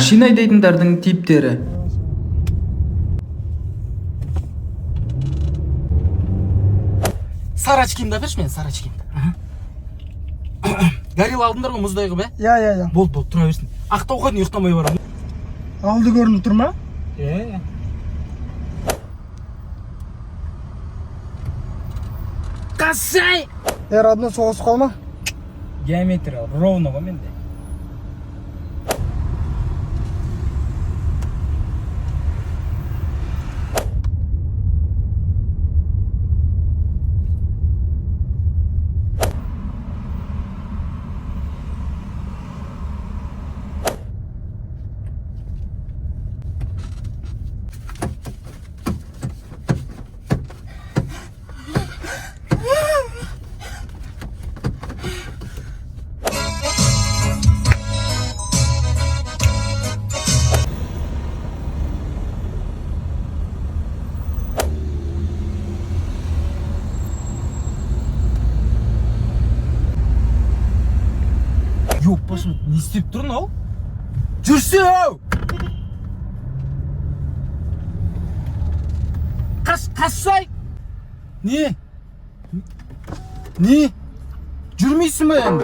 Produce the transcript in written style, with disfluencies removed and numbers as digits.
Машина айдайтындардың типтері. Сары очкимді берші мен, сары очкимді. Горилла алдыңдар ғой мұздай қып, Я. Болды, тұра берсін. Ақтауға дейін ұйықтамай барамын. Алды көрініп тұр ма? Қасай! Родной соғысып қалма. Геометрия ровно ғой менде. Yok basым, не істеп тұрын ау? Жүрсе ау! Қассай! Не? Жүрмейсің бе енді?